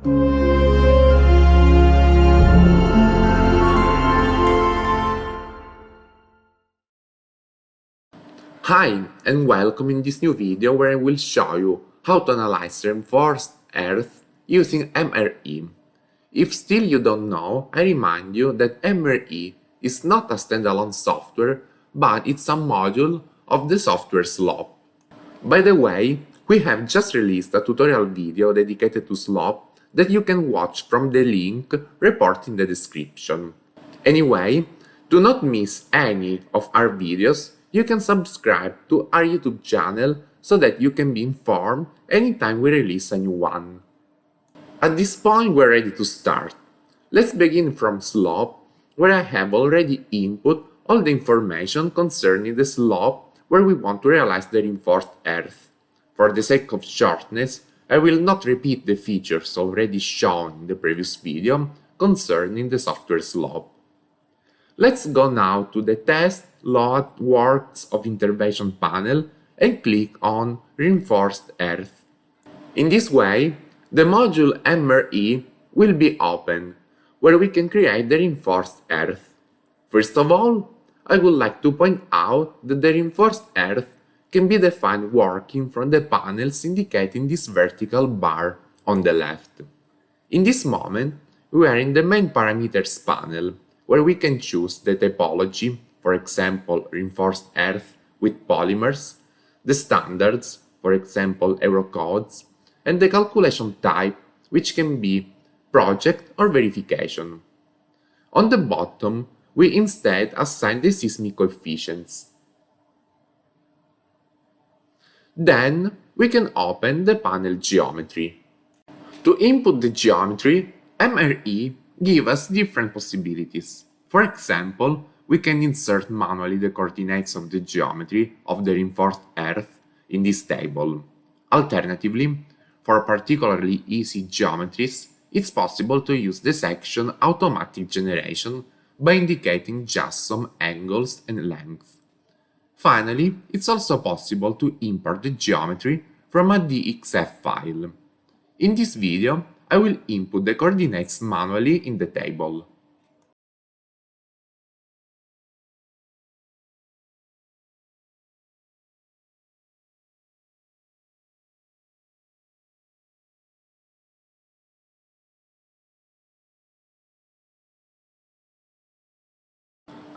Hi and welcome in this new video where I will show you how to analyze reinforced earth using MRE. If still you don't know, I remind you that MRE is not a standalone software, but it's a module of the software slope. By the way, we have just released a tutorial video dedicated to slope that you can watch from the link reported in the description. Anyway, to not miss any of our videos, you can subscribe to our YouTube channel so that you can be informed anytime we release a new one. At this point, we're ready to start. Let's begin from slope, where I have already input all the information concerning the slope where we want to realize the reinforced earth. For the sake of shortness, I will not repeat the features already shown in the previous video concerning the software slope. Let's go now to the Test Load Works of Intervention panel and click on Reinforced Earth. In this way, the module MRE will be open, where we can create the reinforced earth. First of all, I would like to point out that the reinforced earth can be defined working from the panels indicating this vertical bar on the left. In this moment, we are in the main parameters panel, where we can choose the typology, for example, reinforced earth with polymers, the standards, for example, Eurocodes, and the calculation type, which can be project or verification. On the bottom, we instead assign the seismic coefficients. Then, we can open the panel geometry. To input the geometry, MRE gives us different possibilities. For example, we can insert manually the coordinates of the geometry of the reinforced earth in this table. Alternatively, for particularly easy geometries, it's possible to use the section Automatic Generation by indicating just some angles and length. Finally, it's also possible to import the geometry from a DXF file. In this video, I will input the coordinates manually in the table.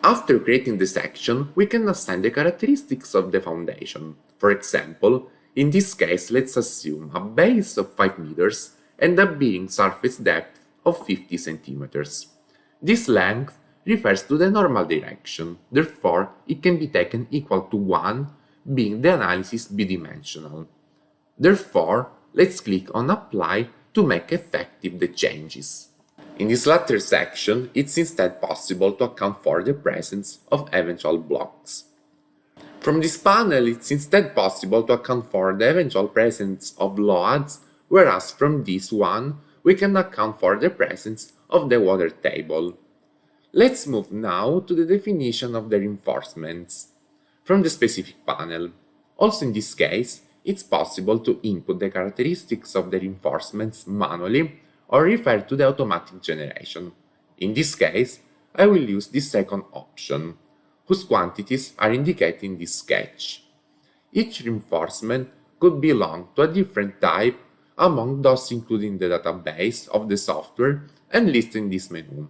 After creating the section, we can assign the characteristics of the foundation. For example, in this case, let's assume a base of 5 meters and a bearing surface depth of 50 centimeters. This length refers to the normal direction, therefore it can be taken equal to 1, being the analysis bidimensional. Therefore, let's click on Apply to make effective the changes. In this latter section, it's instead possible to account for the presence of eventual blocks. From this panel, it's instead possible to account for the eventual presence of loads, whereas from this one, we can account for the presence of the water table. Let's move now to the definition of the reinforcements from the specific panel. Also in this case, it's possible to input the characteristics of the reinforcements manually or refer to the automatic generation. In this case, I will use the second option, whose quantities are indicated in this sketch. Each reinforcement could belong to a different type among those included in the database of the software and listed in this menu.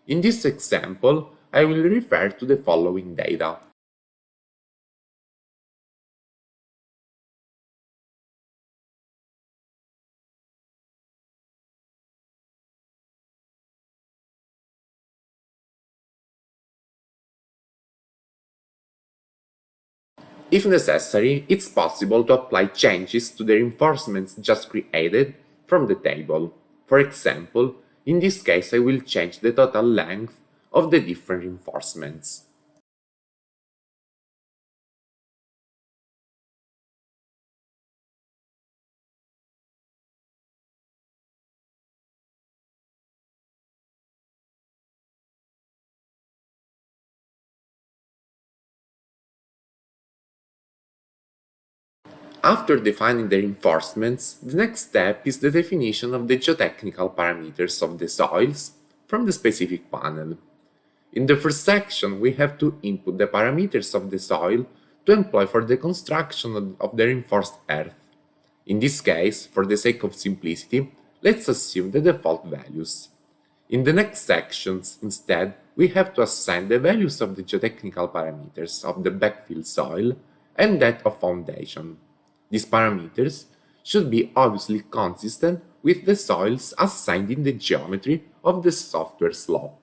In this example, I will refer to the following data. If necessary, it's possible to apply changes to the reinforcements just created from the table. For example, in this case I will change the total length of the different reinforcements. After defining the reinforcements, the next step is the definition of the geotechnical parameters of the soils from the specific panel. In the first section, we have to input the parameters of the soil to employ for the construction of the reinforced earth. In this case, for the sake of simplicity, let's assume the default values. In the next sections, instead, we have to assign the values of the geotechnical parameters of the backfill soil and that of foundation. These parameters should be obviously consistent with the soils assigned in the geometry of the software slope.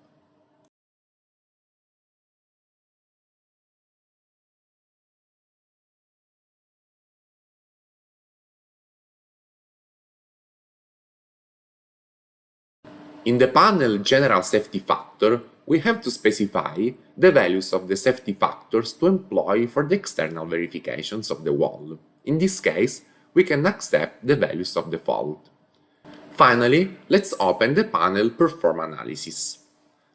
In the panel General Safety Factor, we have to specify the values of the safety factors to employ for the external verifications of the wall. In this case, we can accept the values of default. Finally, let's open the panel Perform Analysis.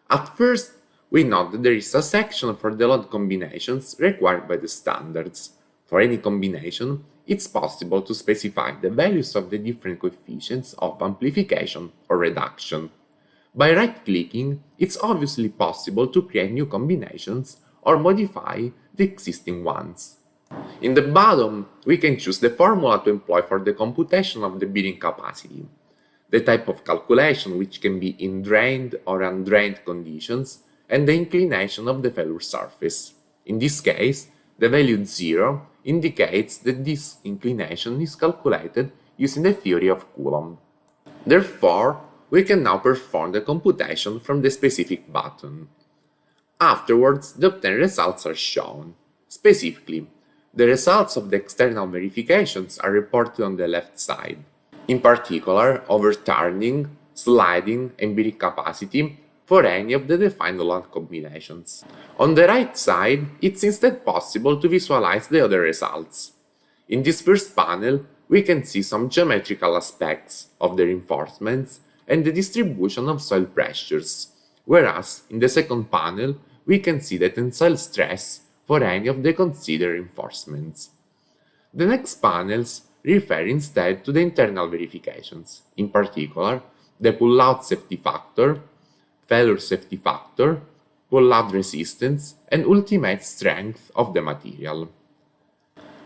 At first, we note that there is a section for the load combinations required by the standards. For any combination, it's possible to specify the values of the different coefficients of amplification or reduction. By right-clicking, it's obviously possible to create new combinations or modify the existing ones. In the bottom, we can choose the formula to employ for the computation of the bearing capacity, the type of calculation, which can be in drained or undrained conditions, and the inclination of the failure surface. In this case, the value 0 indicates that this inclination is calculated using the theory of Coulomb. Therefore, we can now perform the computation from the specific button. Afterwards, the obtained results are shown. Specifically, the results of the external verifications are reported on the left side. In particular, overturning, sliding, and bearing capacity for any of the defined load combinations. On the right side, it's instead possible to visualize the other results. In this first panel, we can see some geometrical aspects of the reinforcements and the distribution of soil pressures, whereas in the second panel, we can see the tensile stress for any of the considered reinforcements. The next panels refer instead to the internal verifications, in particular, the pull-out safety factor, failure safety factor, pull-out resistance, and ultimate strength of the material.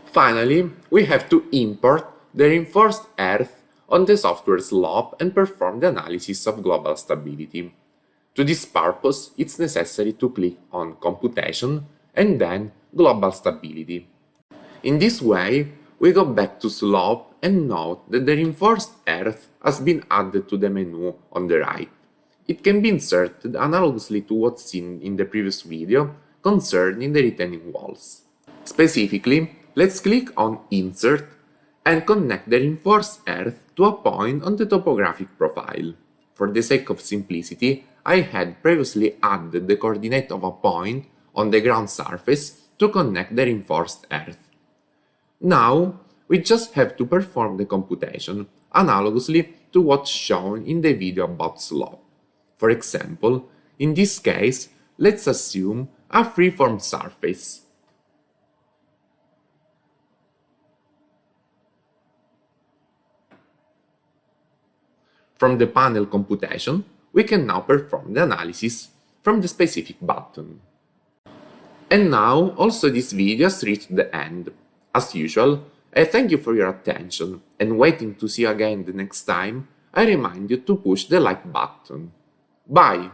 Finally, we have to import the reinforced earth on the software slope and perform the analysis of global stability. To this purpose, it's necessary to click on Computation and then Global Stability. In this way, we go back to Slope and note that the reinforced earth has been added to the menu on the right. It can be inserted analogously to what's seen in the previous video concerning the retaining walls. Specifically, let's click on Insert and connect the reinforced earth to a point on the topographic profile. For the sake of simplicity, I had previously added the coordinate of a point on the ground surface to connect the reinforced earth. Now, we just have to perform the computation, analogously to what's shown in the video about slope. For example, in this case, let's assume a freeform surface. From the panel computation, we can now perform the analysis from the specific button. And now, also this video has reached the end. As usual, I thank you for your attention, and waiting to see you again the next time, I remind you to push the like button. Bye!